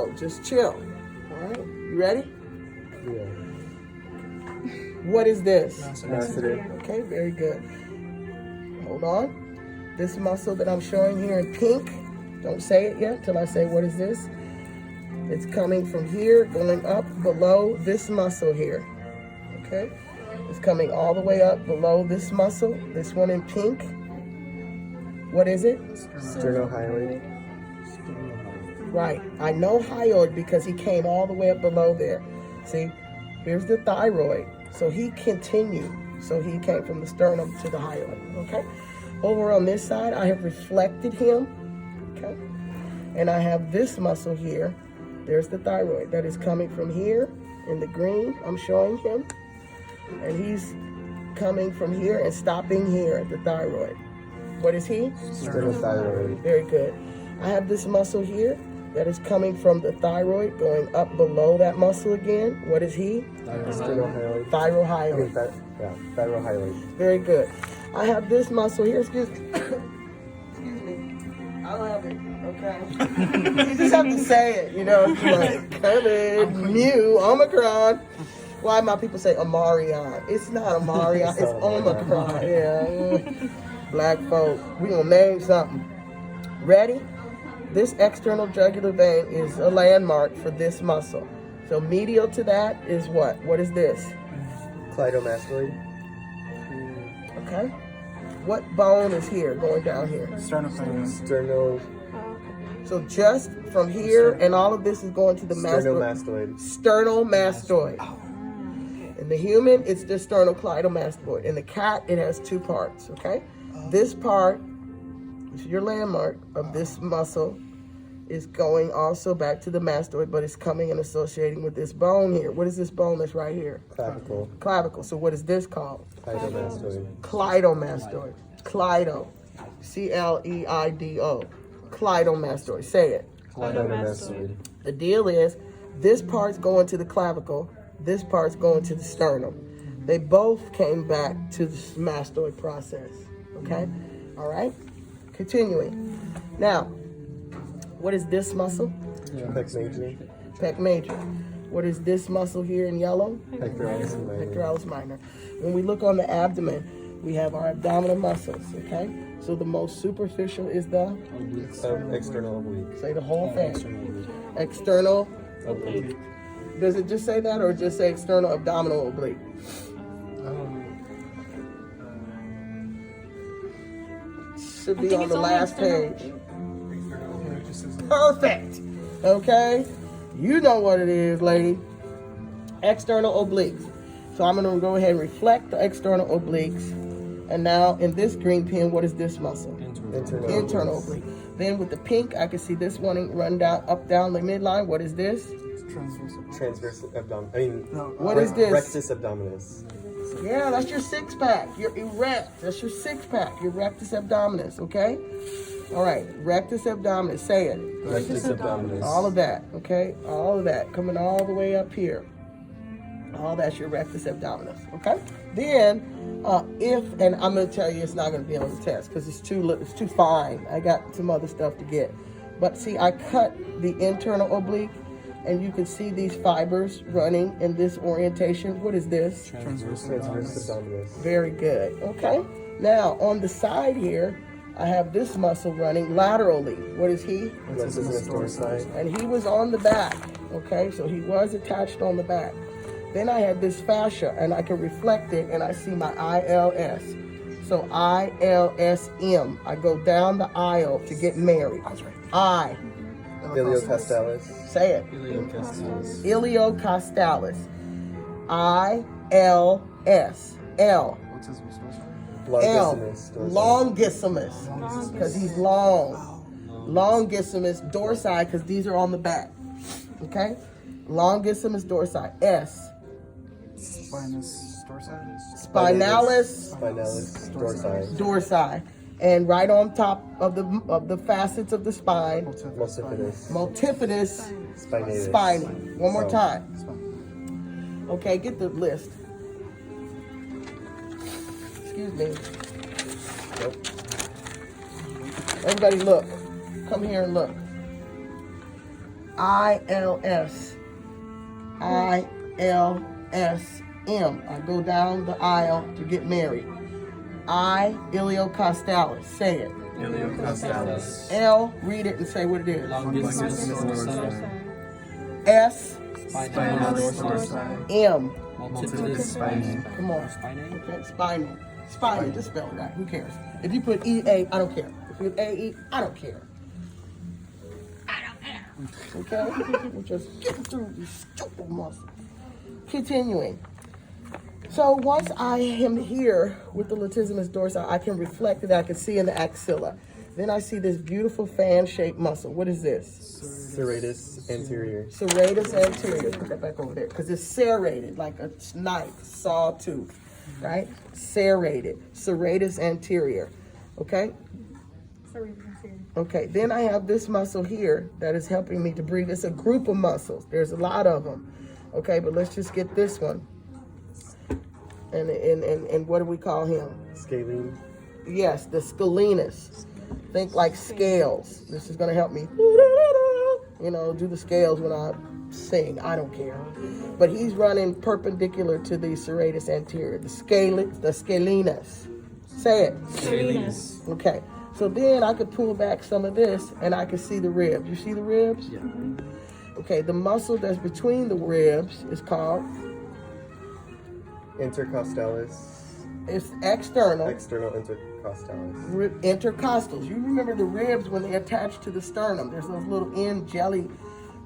So just chill. All right, you ready? Yeah. What is this? Masseter. Okay, very good. Hold on. This muscle that I'm showing here in pink, don't say it yet till I say what is this. It's coming from here, going up below this muscle here. Okay? It's coming all the way up below this muscle, this one in pink. What is it? Sternohyoid. Right. I know hyoid because he came all the way up below there. See, here's the thyroid. So he continued. So he came from the sternum to the hyoid. Okay? Over on this side, I have reflected him. Okay? And I have this muscle here. There's the thyroid that is coming from here in the green. I'm showing him. And he's coming from here and stopping here at the thyroid. What is he? Sternothyroid. Very good. I have this muscle here that is coming from the thyroid, going up below that muscle again. What is he? Sternohyoid. Thyrohyoid. Thyrohyoid. Very good. I have this muscle here. Excuse me. Excuse me. I don't have it. Okay. You just have to say it. You know, it's like COVID, Mu, Omicron. Why my people say Omarion? It's not Omarion. It's Omicron. Yeah. Black folk. We gonna name something. Ready? This external jugular vein is a landmark for this muscle. So medial to that is what? What is this? Cleidomastoid. Okay. What bone is here, going down here? Sterno. So just from here, and all of this is going to the Sternomastoid. Sternolmastoid. In the human, it's the sternocleidomastoid. In the cat, it has two parts, okay? This part, is your landmark of this muscle, is going also back to the mastoid, but it's coming and associating with this bone here. What is this bone that's right here? Clavicle. Clavicle. So what is this called? Cleidomastoid. Cleidomastoid. Cleido. C-L-E-I-D-O. Cleidomastoid. Say it. Cleidomastoid. The deal is, this part's going to the clavicle, this part's going to the sternum. They both came back to the mastoid process. Okay? All right? Continuing. Now, what is this muscle? Pec major. Pec major. What is this muscle here in yellow? Pectoralis minor. Pectoralis minor. When we look on the abdomen, we have our abdominal muscles, okay? So the most superficial is the? External oblique. Say the whole thing. External Oblique. Does it just say that or just say external abdominal oblique? Should be on the last page. Perfect. Okay? You know what it is, lady. External obliques. So I'm going to go ahead and reflect the external obliques. And now in this green pen, what is this muscle? Internal oblique. Then with the pink, I can see this one run down, up, down the midline. What is this? Transverse abdomen. What is this? Rectus abdominis. Yeah, that's your six pack. You're erect. That's your six pack. Your rectus abdominis, okay? All right, rectus abdominis. Say it. Rectus abdominis. All of that, okay? All of that coming all the way up here. All that's your rectus abdominis, okay? Then, and I'm gonna tell you, it's not gonna be on the test because it's too fine. I got some other stuff to get, but see, I cut the internal oblique, and you can see these fibers running in this orientation. What is this? Transverse abdominis. Very good. Okay. Now on the side here, I have this muscle running laterally. What is he? Lentissimus dorsi. And he was on the back. Okay, so he was attached on the back. Then I had this fascia, and I can reflect it, and I see my ILS. So ILSM. I go down the aisle to get married. I. Iliocostalis. Say it. Iliocostalis. ILS. L. Longissimus dorsi. Longissimus, because he's long. Longissimus dorsi, because these are on the back. Okay? Longissimus dorsi. S. Spinalis dorsi. Spinalis Spinalis dorsi. dorsi. And right on top of the facets of the spine, Multifidus. multifidus Spinatus. spiny. One more So- time. Okay, get the list. Excuse me. Nope. Everybody look. Come here and look. ILS. ILSM. I go down the aisle to get married. Iliocostalis. Say it. Iliocostalis. L, read it and say what it is. Longissimus dorsi. S, Spinalis dorsi. M. Multifidus spinae. Come on. Okay, spinal. Spinal, just spell it right. Who cares? If you put EA, I don't care. If you put AE, I don't care. Okay? We're just getting through these stupid muscles. Continuing. So once I am here with the latissimus dorsi, I can reflect that I can see in the axilla. Then I see this beautiful fan-shaped muscle. What is this? Serratus anterior. Serratus anterior. Put that back over there. Because it's serrated, like a knife, sawtooth, right? Serrated. Serratus anterior. Okay? Okay, then I have this muscle here that is helping me to breathe. It's a group of muscles. There's a lot of them. Okay, but let's just get this one. And what do we call him? Scalene. Yes, the scalenus. Think like scales. This is going to help me, do the scales when I sing. I don't care. But he's running perpendicular to the serratus anterior, the scalenus. Say it. Scalenus. Okay. So then I could pull back some of this and I could see the ribs. You see the ribs? Yeah. Okay, the muscle that's between the ribs is called? Intercostalis. It's external. External intercostalis. Intercostals. You remember the ribs when they attach to the sternum. There's those little end jelly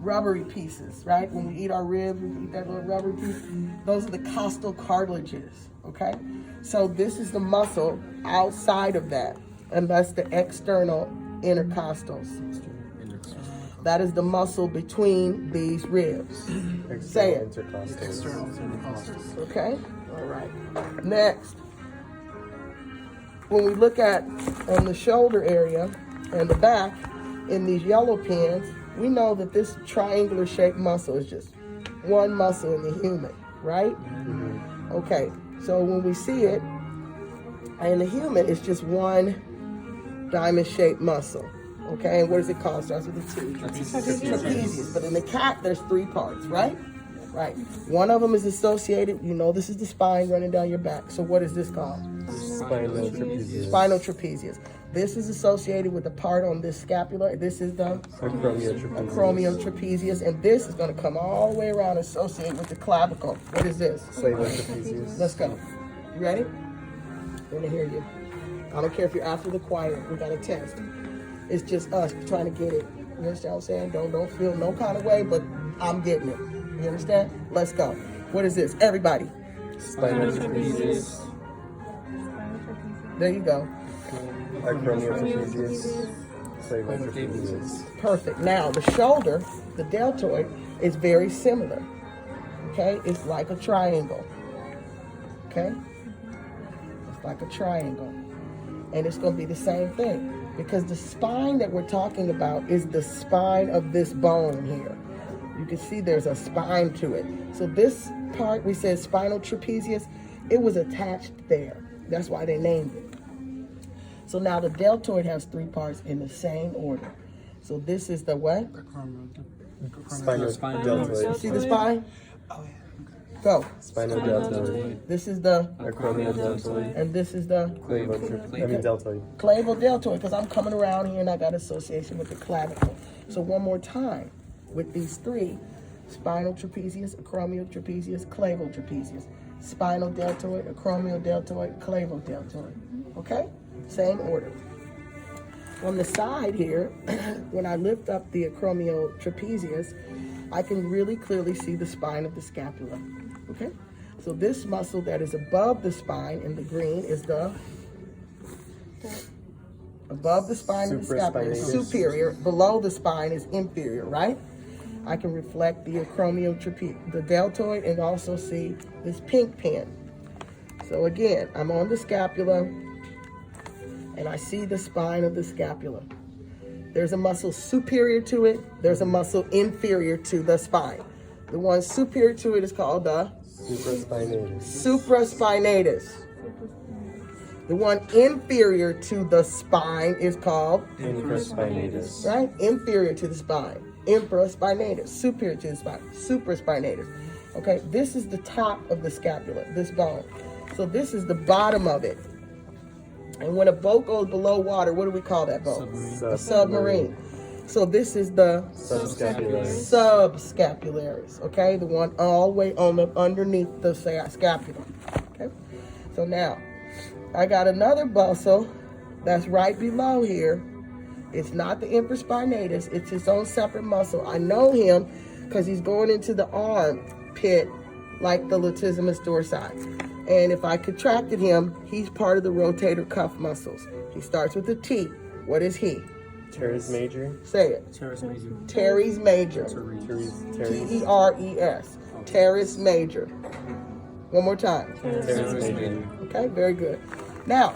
rubbery pieces, right? When we eat our ribs, we eat that little rubbery piece. Those are the costal cartilages, okay? So this is the muscle outside of that, and that's the external intercostals. That is the muscle between these ribs. Say it. Intercostals. External intercostals. Okay? All right. Next. When we look at on the shoulder area and the back in these yellow pins, we know that this triangular shaped muscle is just one muscle in the human, right? Mm-hmm. Okay. So when we see it in the human, it's just one diamond shaped muscle. Okay, and what is it called? Starts with a T. Trapezius. But in the cat, there's three parts, right? Right. One of them is associated, this is the spine running down your back. So what is this called? Spinal trapezius. Spinal trapezius. This is associated with the part on this scapula. This is the Acromiotrapezius. acromiotrapezius. And this is going to come all the way around associated with the clavicle. What is this? Clavotrapezius. Let's go. You ready? I want to hear you. I don't care if you're after the choir. We got a test. It's just us trying to get it. You understand what I'm saying? Don't feel no kind of way, but I'm getting it. You understand? Let's go. What is this? Everybody. Spinal trapezius. There you go. Acromiotrapezius. Clavotrapezius. Perfect. Now, the shoulder, the deltoid, is very similar. Okay? It's like a triangle. Okay? It's like a triangle. And it's going to be the same thing. Because the spine that we're talking about is the spine of this bone here. You can see there's a spine to it. So this part, we said spinal trapezius, it was attached there. That's why they named it. So now the deltoid has three parts in the same order. So this is the what? Spinal deltoid. See the spine? Oh, yeah. Go. Spinal deltoid. This is the, Acromiodeltoid. and this is the Deltoid. clavodeltoid, because I'm coming around here and I got association with the clavicle. So one more time with these three: spinal trapezius, acromiotrapezius, clavotrapezius. Spinal deltoid, acromiodeltoid, clavodeltoid. Okay? Same order. On the side here, when I lift up the acromiotrapezius, I can really clearly see the spine of the scapula. Okay? So this muscle that is above the spine in the green is above the spine of the scapula is superior, below the spine is inferior, right? I can reflect the the deltoid, and also see this pink pin. So again, I'm on the scapula and I see the spine of the scapula. There's a muscle superior to it. There's a muscle inferior to the spine. The one superior to it is called the supraspinatus. The one inferior to the spine is called infraspinatus. right? Inferior to the spine. infraspinatus, superior to the spine, supraspinatus. Okay, this is the top of the scapula, this bone. So this is the bottom of it. And when a boat goes below water, what do we call that boat? A submarine. So this is the Subscapularis. subscapularis, okay? The one all the way on the underneath the scapula, okay? So now, I got another muscle that's right below here. It's not the infraspinatus, it's his own separate muscle. I know him because he's going into the arm pit like the latissimus dorsi. And if I contracted him, he's part of the rotator cuff muscles. He starts with a T. What is he? Teres major. Say it. Teres major. Teres major. Teres. T-E-R-E-S. Teres major. One more time. Teres major. Okay, very good. Now,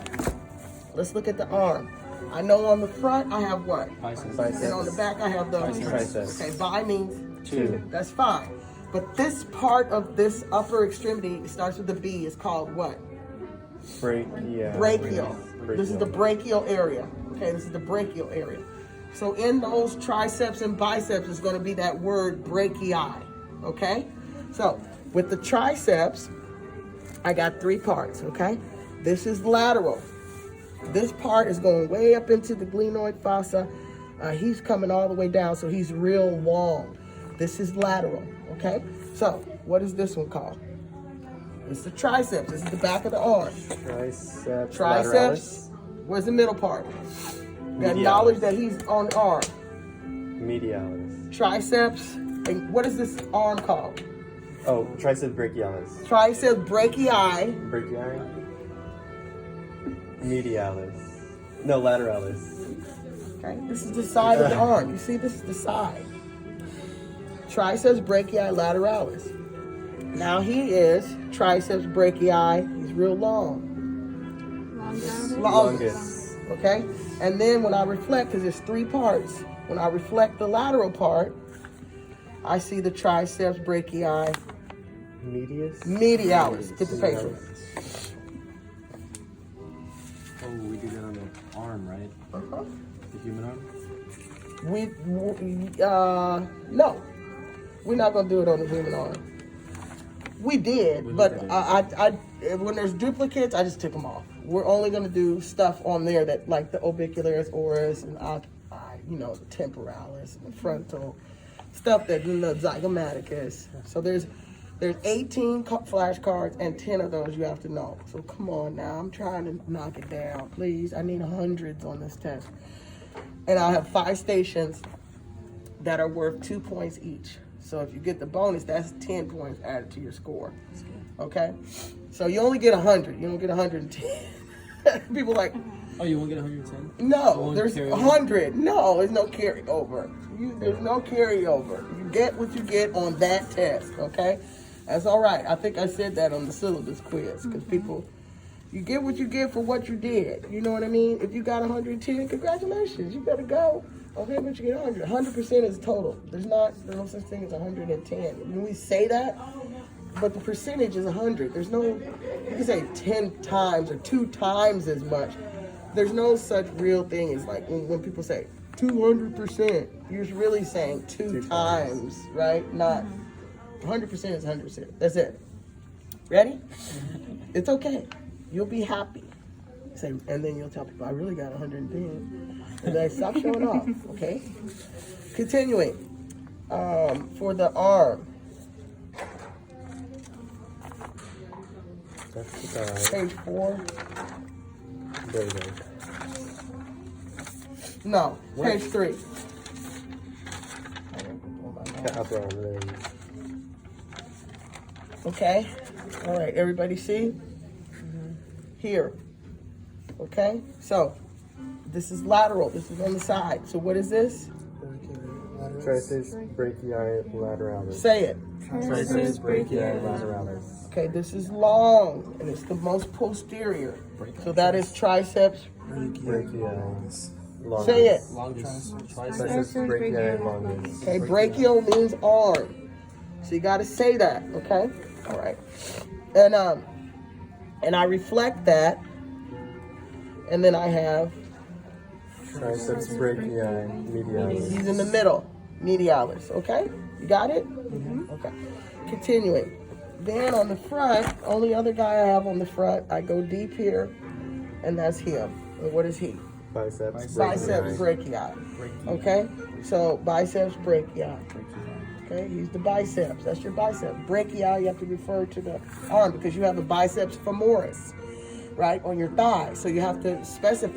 let's look at the arm. I know on the front I have what? Biceps. And on the back I have the Triceps. Okay, bi means 2. that's fine. But this part of this upper extremity, it starts with the B, is called what? Brachial. This is the brachial area. Okay, this is the brachial area. So in those triceps and biceps is going to be that word brachii. Okay? So with the triceps, I got 3 parts. Okay? This is lateral. This part is going way up into the glenoid fossa. He's coming all the way down, so he's real long. This is lateral. Okay? So what is this one called? It's the triceps. This is the back of the arm. Triceps. Triceps. Where's the middle part? Got knowledge that he's on the arm. Medialis. Triceps. And what is this arm called? Oh, triceps brachialis. Triceps brachii. Brachii. Medialis. No, lateralis. Okay, this is the side of the arm. You see, this is the side. Triceps brachii lateralis. Now he is triceps brachii. He's real long. Longest. Okay? And then when I reflect, because there's 3 parts, when I reflect the lateral part, I see the triceps brachii medialis. Get the paper. Oh, we did that on the arm, right? Uh-huh. The human arm? No. We're not going to do it on the human arm. We did, but when there's duplicates, I just took them off. We're only going to do stuff on there that, like the orbicularis oris and the temporalis and the frontal stuff that the zygomaticus. So there's 18 flashcards and 10 of those you have to know. So come on now, I'm trying to knock it down, please. I need hundreds on this test, and I have 5 stations that are worth 2 points each. So if you get the bonus, that's 10 points added to your score. Okay? So you only get 100. You don't get 110. People like, Oh, you won't get 110? no, there's 100. No, there's no carryover. There's no carryover. You get what you get on that test, okay? That's all right. I think I said that on the syllabus quiz, because people, you get what you get for what you did. You know what I mean? If you got 110, congratulations. You better go. Okay, but you get 100. 100% is total. There's no such thing as 110. When we say that, but the percentage is 100. There's no, you can say 10 times or 2 times as much. There's no such real thing as like when people say 200%, you're really saying 2 times, right? Not 100% is 100%. That's it. Ready? It's okay. You'll be happy. Say, and then you'll tell people, I really got 110. And then stop showing off, okay? Continuing. For the arm. That's all right. Page 4. There you go. No, page 3. The upper arm, there. Okay. All right, everybody see? Here. Okay? So, this is lateral. This is on the side. So what is this? Triceps brachii lateralis. Say it. Triceps brachii lateralis. Okay, this is long, and it's the most posterior. So that is triceps. Brachii longus. Say it. Triceps brachii longus. Okay, brachial means arm. So you got to say that, okay? All right. And I reflect that, and then I have, Triceps brachii medialis. he's in the middle. medialis. Okay, you got it? Okay. Continuing. Then on the front, only other guy I have on the front, I go deep here, and that's him. And what is he? Biceps Biceps brachii. Okay, so biceps brachii. Okay, he's the biceps. That's your bicep. Brachii, you have to refer to the arm because you have the biceps femoris, right, on your thigh. So you have to specify.